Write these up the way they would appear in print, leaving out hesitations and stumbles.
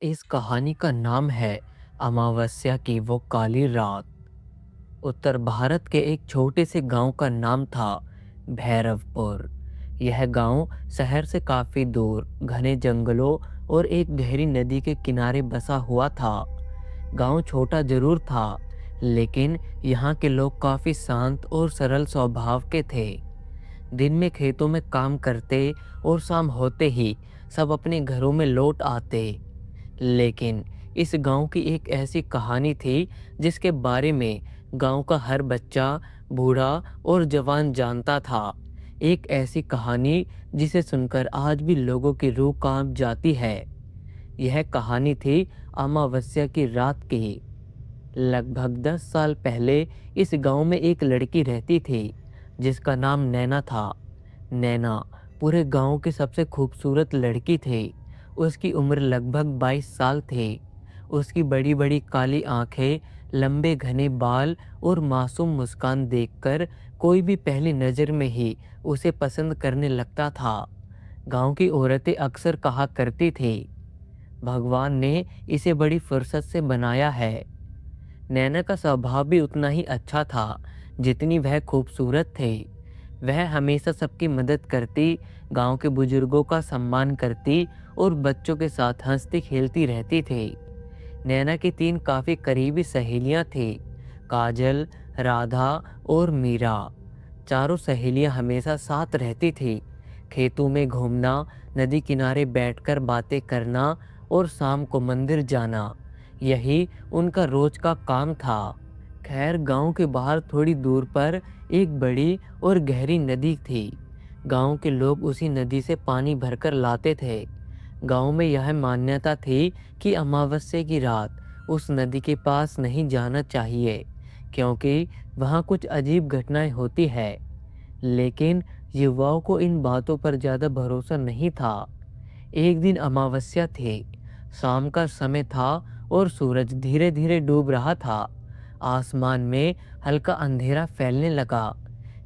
इस कहानी का नाम है अमावस्या की वो काली रात। उत्तर भारत के एक छोटे से गांव का नाम था भैरवपुर। यह गांव शहर से काफी दूर घने जंगलों और एक गहरी नदी के किनारे बसा हुआ था। गांव छोटा जरूर था, लेकिन यहाँ के लोग काफी शांत और सरल स्वभाव के थे। दिन में खेतों में काम करते और शाम होते ही सब अपने घरों में लौट आते। लेकिन इस गांव की एक ऐसी कहानी थी जिसके बारे में गांव का हर बच्चा, बूढ़ा और जवान जानता था। एक ऐसी कहानी जिसे सुनकर आज भी लोगों की रूह कांप जाती है। यह कहानी थी अमावस्या की रात की। लगभग 10 साल पहले इस गांव में एक लड़की रहती थी जिसका नाम नैना था। नैना पूरे गांव की सबसे खूबसूरत लड़की थी। उसकी उम्र लगभग 22 साल थी। उसकी बड़ी बड़ी काली आंखें, लंबे घने बाल और मासूम मुस्कान देखकर कोई भी पहली नज़र में ही उसे पसंद करने लगता था। गांव की औरतें अक्सर कहा करती थी, भगवान ने इसे बड़ी फुर्सत से बनाया है। नैना का स्वभाव भी उतना ही अच्छा था जितनी वह खूबसूरत थी। वह हमेशा सबकी मदद करती, गांव के बुजुर्गों का सम्मान करती और बच्चों के साथ हंसती खेलती रहती थी। नैना की 3 काफ़ी करीबी सहेलियां थीं, काजल, राधा और मीरा। चारों सहेलियां हमेशा साथ रहती थीं। खेतों में घूमना, नदी किनारे बैठकर बातें करना और शाम को मंदिर जाना, यही उनका रोज का काम था। खैर, गांव के बाहर थोड़ी दूर पर एक बड़ी और गहरी नदी थी। गांव के लोग उसी नदी से पानी भरकर लाते थे। गांव में यह मान्यता थी कि अमावस्या की रात उस नदी के पास नहीं जाना चाहिए, क्योंकि वहाँ कुछ अजीब घटनाएं होती है। लेकिन युवाओं को इन बातों पर ज़्यादा भरोसा नहीं था। एक दिन अमावस्या थी, शाम का समय था और सूरज धीरे धीरे डूब रहा था। आसमान में हल्का अंधेरा फैलने लगा।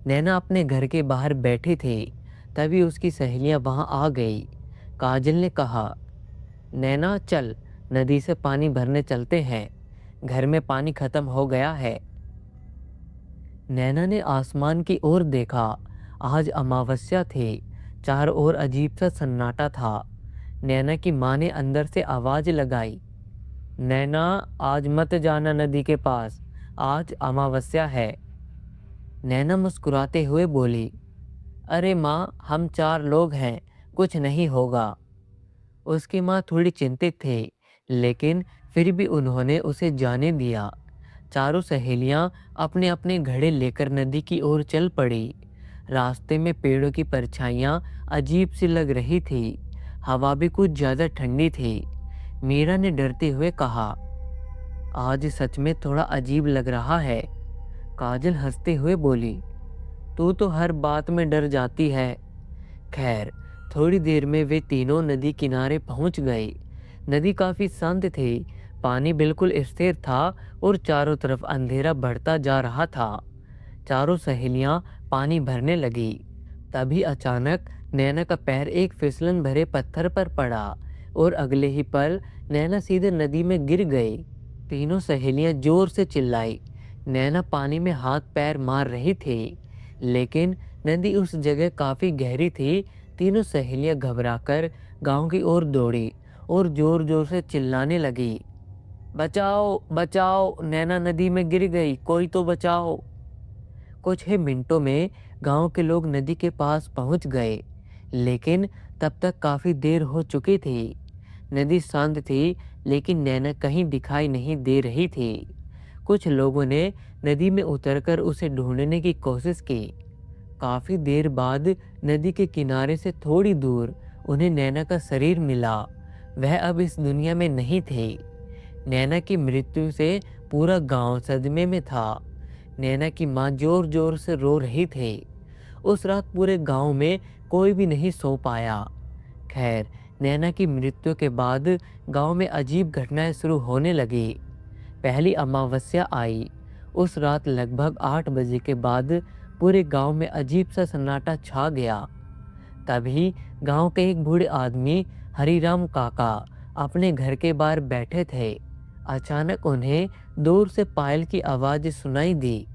नैना अपने घर के बाहर बैठी थी, तभी उसकी सहेलियां वहां आ गई। काजल ने कहा, नैना चल, नदी से पानी भरने चलते हैं, घर में पानी खत्म हो गया है। नैना ने आसमान की ओर देखा। आज अमावस्या थी, चारों ओर अजीब सा सन्नाटा था। नैना की माँ ने अंदर से आवाज लगाई, नैना आज मत जाना नदी के पास, आज अमावस्या है। नैना मुस्कुराते हुए बोली, अरे माँ, हम 4 लोग हैं, कुछ नहीं होगा। उसकी माँ थोड़ी चिंतित थी, लेकिन फिर भी उन्होंने उसे जाने दिया। चारों सहेलियां अपने अपने घड़े लेकर नदी की ओर चल पड़ी। रास्ते में पेड़ों की परछाइयां अजीब सी लग रही थी। हवा भी कुछ ज़्यादा ठंडी थी। मीरा ने डरते हुए कहा, आज सच में थोड़ा अजीब लग रहा है। काजल हंसते हुए बोली, तू तो हर बात में डर जाती है। खैर, थोड़ी देर में वे तीनों नदी किनारे पहुंच गए। नदी काफी शांत थी, पानी बिल्कुल स्थिर था और चारों तरफ अंधेरा बढ़ता जा रहा था। चारों सहेलियां पानी भरने लगी। तभी अचानक नैना का पैर एक फिसलन भरे पत्थर पर पड़ा और अगले ही पल नैना सीधे नदी में गिर गई। तीनों सहेलियां जोर से चिल्लाई। नैना पानी में हाथ पैर मार रही थी, लेकिन नदी उस जगह काफी गहरी थी। तीनों सहेलियां घबराकर गांव की ओर दौड़ी और जोर जोर से चिल्लाने लगी, बचाओ बचाओ, नैना नदी में गिर गई, कोई तो बचाओ। कुछ ही मिनटों में गांव के लोग नदी के पास पहुंच गए, लेकिन तब तक काफी देर हो चुकी थी। नदी शांत थी, लेकिन नैना कहीं दिखाई नहीं दे रही थी। कुछ लोगों ने नदी में उतरकर उसे ढूंढने की कोशिश की। काफी देर बाद नदी के किनारे से थोड़ी दूर उन्हें नैना का शरीर मिला। वह अब इस दुनिया में नहीं थी। नैना की मृत्यु से पूरा गांव सदमे में था। नैना की माँ जोर जोर से रो रही थी। उस रात पूरे गांव में कोई भी नहीं सो पाया। खैर, नैना की मृत्यु के बाद गांव में अजीब घटनाएं शुरू होने लगी। पहली अमावस्या आई। उस रात लगभग 8 बजे के बाद पूरे गांव में अजीब सा सन्नाटा छा गया। तभी गांव के एक बूढ़े आदमी, हरिराम काका, अपने घर के बाहर बैठे थे। अचानक उन्हें दूर से पायल की आवाज़ सुनाई दी।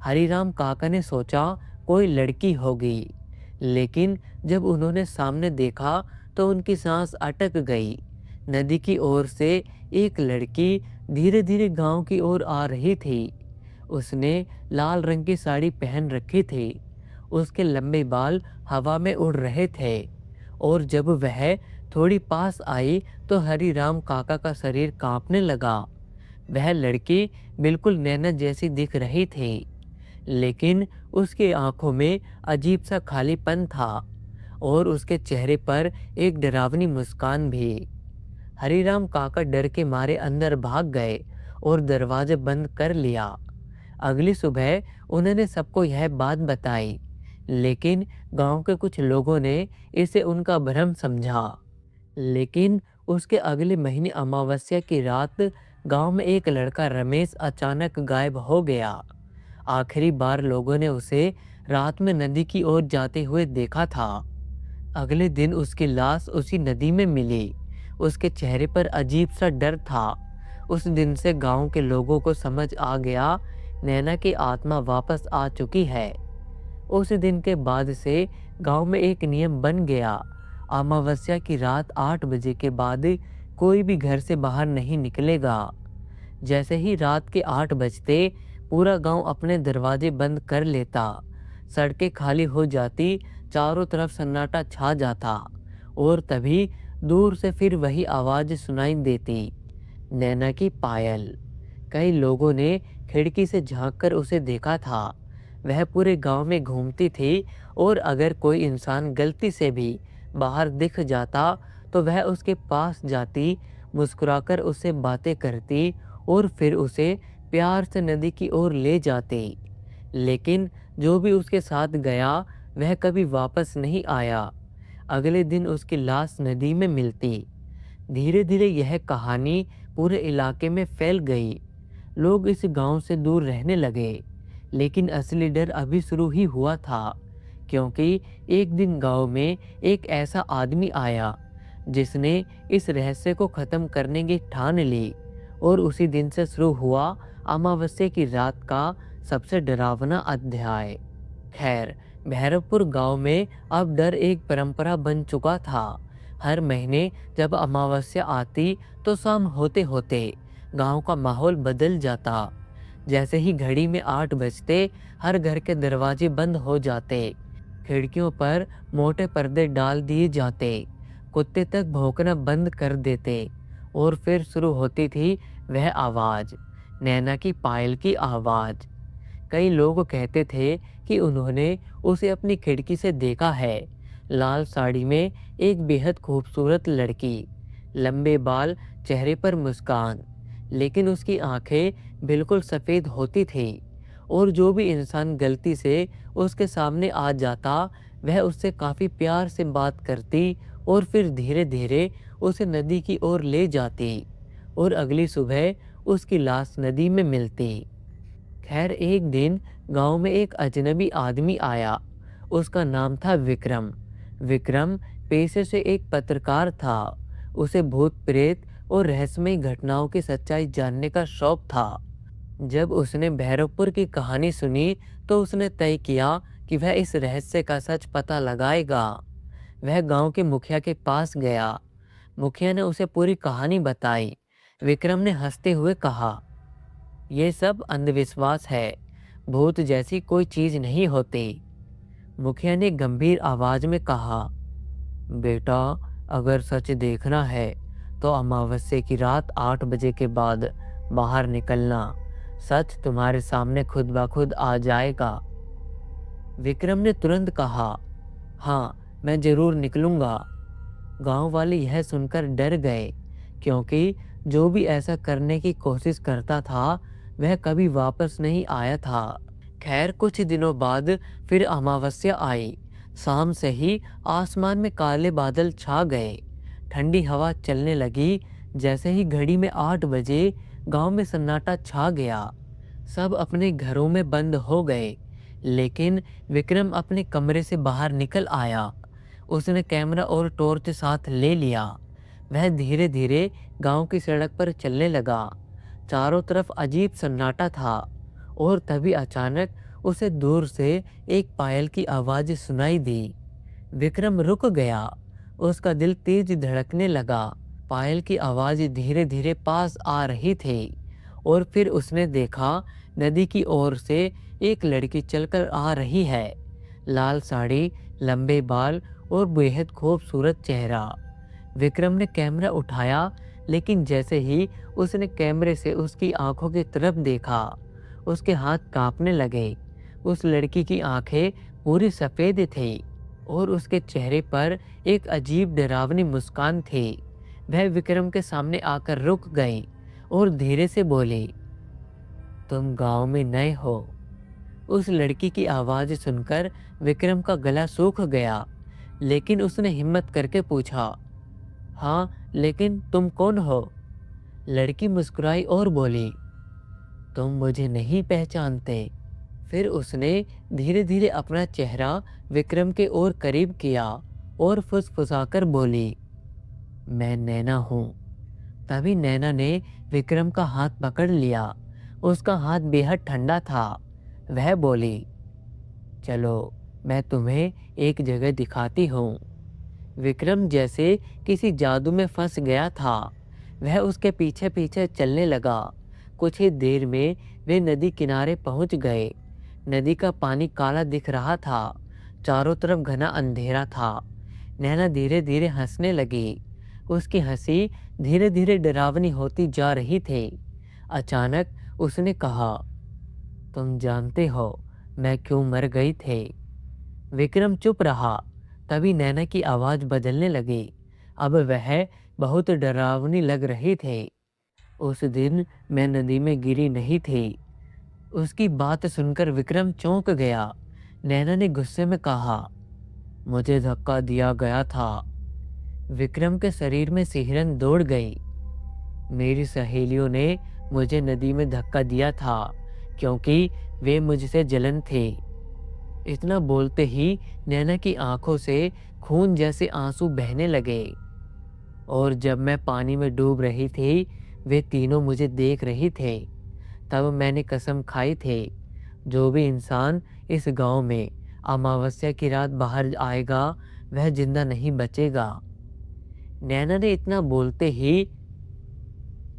हरीराम काका ने सोचा कोई लड़की होगी, लेकिन जब उन्होंने सामने देखा तो उनकी सांस अटक गई। नदी की ओर से एक लड़की धीरे धीरे गांव की ओर आ रही थी। उसने लाल रंग की साड़ी पहन रखी थी। उसके लंबे बाल हवा में उड़ रहे थे और जब वह थोड़ी पास आई तो हरीराम काका का शरीर कांपने लगा। वह लड़की बिल्कुल नैना जैसी दिख रही थी, लेकिन उसकी आंखों में अजीब सा खालीपन था और उसके चेहरे पर एक डरावनी मुस्कान भी। हरीराम काका डर के मारे अंदर भाग गए और दरवाजे बंद कर लिया। अगली सुबह उन्होंने सबको यह बात बताई, लेकिन गांव के कुछ लोगों ने इसे उनका भ्रम समझा। लेकिन उसके अगले महीने अमावस्या की रात गांव में एक लड़का रमेश अचानक गायब हो गया। आखिरी बार लोगों ने उसे रात में नदी की ओर जाते हुए देखा था। अगले दिन उसकी लाश उसी नदी में मिली। उसके चेहरे पर अजीब सा डर था। उस दिन से गांव के लोगों को समझ आ गया, नैना की आत्मा वापस आ चुकी है। उस दिन के बाद से गांव में एक नियम बन गया, अमावस्या की रात 8 बजे के बाद कोई भी घर से बाहर नहीं निकलेगा। जैसे ही रात के 8 बजते पूरा गांव अपने दरवाजे बंद कर लेता। सड़कें खाली हो जाती, चारों तरफ सन्नाटा छा जाता और तभी दूर से फिर वही आवाज़ सुनाई देती, नैना की पायल। कई लोगों ने खिड़की से झांककर उसे देखा था। वह पूरे गांव में घूमती थी और अगर कोई इंसान गलती से भी बाहर दिख जाता तो वह उसके पास जाती, मुस्कुराकर उससे बातें करती और फिर उसे प्यार से नदी की ओर ले जाती। लेकिन जो भी उसके साथ गया वह कभी वापस नहीं आया। अगले दिन उसकी लाश नदी में मिलती। धीरे धीरे यह कहानी पूरे इलाके में फैल गई। लोग इस गांव से दूर रहने लगे, लेकिन असली डर अभी शुरू ही हुआ था, क्योंकि एक दिन गांव में एक ऐसा आदमी आया जिसने इस रहस्य को ख़त्म करने की ठान ली और उसी दिन से शुरू हुआ अमावस्या की रात का सबसे डरावना अध्याय। खैर, भैरवपुर गांव में अब डर एक परंपरा बन चुका था। हर महीने जब अमावस्या आती तो शाम होते होते गांव का माहौल बदल जाता। जैसे ही घड़ी में 8 बजते हर घर के दरवाजे बंद हो जाते, खिड़कियों पर मोटे पर्दे डाल दिए जाते, कुत्ते तक भौंकना बंद कर देते और फिर शुरू होती थी वह आवाज़, नैना की पायल की आवाज़। कई लोग कहते थे कि उन्होंने उसे अपनी खिड़की से देखा है। लाल साड़ी में एक बेहद खूबसूरत लड़की, लंबे बाल, चेहरे पर मुस्कान, लेकिन उसकी आंखें बिल्कुल सफ़ेद होती थी और जो भी इंसान गलती से उसके सामने आ जाता वह उससे काफ़ी प्यार से बात करती और फिर धीरे धीरे उसे नदी की ओर ले जाती और अगली सुबह उसकी लाश नदी में मिलती। खैर, एक दिन गांव में एक अजनबी आदमी आया। उसका नाम था विक्रम। विक्रम पेशे से एक पत्रकार था। उसे भूत प्रेत और रहस्यमय घटनाओं की सच्चाई जानने का शौक था। जब उसने भैरवपुर की कहानी सुनी तो उसने तय किया कि वह इस रहस्य का सच पता लगाएगा। वह गांव के मुखिया के पास गया। मुखिया ने उसे पूरी कहानी बताई। विक्रम ने हंसते हुए कहा, यह सब अंधविश्वास है, भूत जैसी कोई चीज नहीं होती। मुखिया ने गंभीर आवाज में कहा, बेटा, अगर सच देखना है तो अमावस्या की रात 8 बजे के बाद बाहर निकलना। सच तुम्हारे सामने खुद ब खुद आ जाएगा। विक्रम ने तुरंत कहा, हाँ, मैं जरूर निकलूंगा। गांव वाले यह सुनकर डर गए, क्योंकि जो भी ऐसा करने की कोशिश करता था वह कभी वापस नहीं आया था। खैर, कुछ दिनों बाद फिर अमावस्या आई। शाम से ही आसमान में काले बादल छा गए। ठंडी हवा चलने लगी। जैसे ही घड़ी में 8 बजे गांव में सन्नाटा छा गया। सब अपने घरों में बंद हो गए, लेकिन विक्रम अपने कमरे से बाहर निकल आया। उसने कैमरा और टॉर्च साथ ले लिया। वह धीरे धीरे गांव की सड़क पर चलने लगा। चारों तरफ अजीब सन्नाटा था और तभी अचानक उसे दूर से एक पायल की आवाज सुनाई दी। विक्रम रुक गया। उसका दिल तेज धड़कने लगा। पायल की आवाज धीरे धीरे पास आ रही थी और फिर उसने देखा नदी की ओर से एक लड़की चलकर आ रही है। लाल साड़ी, लंबे बाल और बेहद खूबसूरत चेहरा। विक्रम ने कैमरा उठाया, लेकिन जैसे ही उसने कैमरे से उसकी आंखों की तरफ देखा, उसके हाथ कांपने लगे। उस लड़की की आंखें पूरी सफ़ेद थी और उसके चेहरे पर एक अजीब डरावनी मुस्कान थी। वह विक्रम के सामने आकर रुक गई और धीरे से बोली, तुम गांव में नए हो? उस लड़की की आवाज़ सुनकर विक्रम का गला सूख गया, लेकिन उसने हिम्मत करके पूछा, हाँ, लेकिन तुम कौन हो? लड़की मुस्कुराई और बोली, तुम मुझे नहीं पहचानते। फिर उसने धीरे धीरे अपना चेहरा विक्रम के और करीब किया और फुसफुसाकर बोली, मैं नैना हूँ। तभी नैना ने विक्रम का हाथ पकड़ लिया। उसका हाथ बेहद ठंडा था। वह बोली, चलो, मैं तुम्हें एक जगह दिखाती हूँ। विक्रम जैसे किसी जादू में फंस गया था। वह उसके पीछे पीछे चलने लगा। कुछ ही देर में वे नदी किनारे पहुंच गए। नदी का पानी काला दिख रहा था। चारों तरफ घना अंधेरा था। नैना धीरे धीरे हंसने लगी। उसकी हंसी धीरे धीरे डरावनी होती जा रही थी। अचानक उसने कहा, तुम जानते हो मैं क्यों मर गई थी? विक्रम चुप रहा। तभी नैना की आवाज़ बदलने लगी। अब वह बहुत डरावनी लग रही थी। उस दिन मैं नदी में गिरी नहीं थी। उसकी बात सुनकर विक्रम चौंक गया। नैना ने गुस्से में कहा, मुझे धक्का दिया गया था। विक्रम के शरीर में सिहरन दौड़ गई। मेरी सहेलियों ने मुझे नदी में धक्का दिया था क्योंकि वे मुझसे जलन थे। इतना बोलते ही नैना की आंखों से खून जैसे आंसू बहने लगे। और जब मैं पानी में डूब रही थी, वे तीनों मुझे देख रही थे। तब मैंने कसम खाई थी, जो भी इंसान इस गांव में अमावस्या की रात बाहर आएगा, वह जिंदा नहीं बचेगा। नैना ने इतना बोलते ही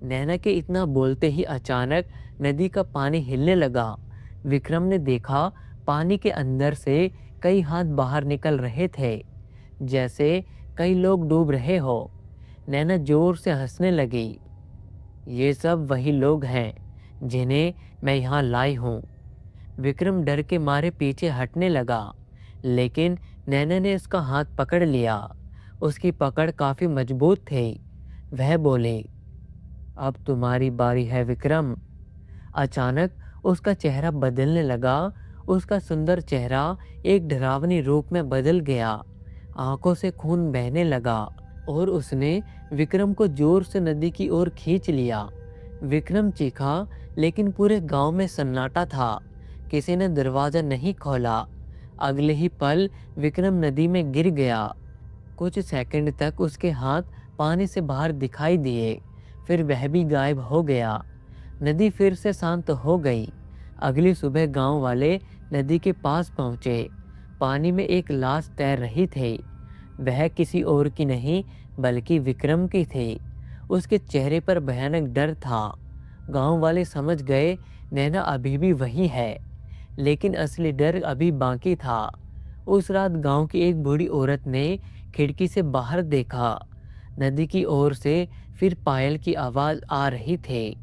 नैना के इतना बोलते ही अचानक नदी का पानी हिलने लगा। विक्रम ने देखा पानी के अंदर से कई हाथ बाहर निकल रहे थे, जैसे कई लोग डूब रहे हो। नैना जोर से हंसने लगी। ये सब वही लोग हैं जिन्हें मैं यहाँ लाई हूँ। विक्रम डर के मारे पीछे हटने लगा, लेकिन नैना ने उसका हाथ पकड़ लिया। उसकी पकड़ काफ़ी मजबूत थी। वह बोले, अब तुम्हारी बारी है विक्रम। अचानक उसका चेहरा बदलने लगा। उसका सुंदर चेहरा एक डरावनी रूप में बदल गया। आंखों से खून बहने लगा और उसने विक्रम को जोर से नदी की ओर खींच लिया। विक्रम चीखा, लेकिन पूरे गांव में सन्नाटा था। किसी ने दरवाजा नहीं खोला। अगले ही पल विक्रम नदी में गिर गया। कुछ सेकंड तक उसके हाथ पानी से बाहर दिखाई दिए, फिर वह भी गायब हो गया। नदी फिर से शांत हो गई। अगली सुबह गांव वाले नदी के पास पहुंचे। पानी में एक लाश तैर रही थी। वह किसी और की नहीं बल्कि विक्रम की थी। उसके चेहरे पर भयानक डर था। गांव वाले समझ गए नैना अभी भी वही है, लेकिन असली डर अभी बाकी था। उस रात गांव की एक बूढ़ी औरत ने खिड़की से बाहर देखा। नदी की ओर से फिर पायल की आवाज़ आ रही थी,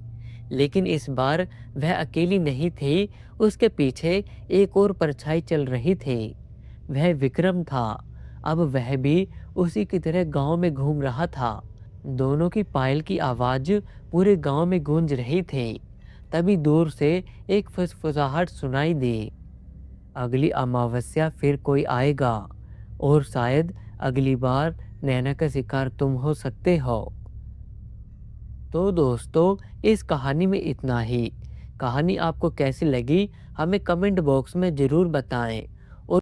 लेकिन इस बार वह अकेली नहीं थी। उसके पीछे एक और परछाई चल रही थी। वह विक्रम था। अब वह भी उसी की तरह गांव में घूम रहा था। दोनों की पायल की आवाज़ पूरे गांव में गूंज रही थी। तभी दूर से एक फुसफुसाहट सुनाई दी, अगली अमावस्या फिर कोई आएगा और शायद अगली बार नैना का शिकार तुम हो सकते हो। तो दोस्तों, इस कहानी में इतना ही। कहानी आपको कैसी लगी हमें कमेंट बॉक्स में ज़रूर बताएं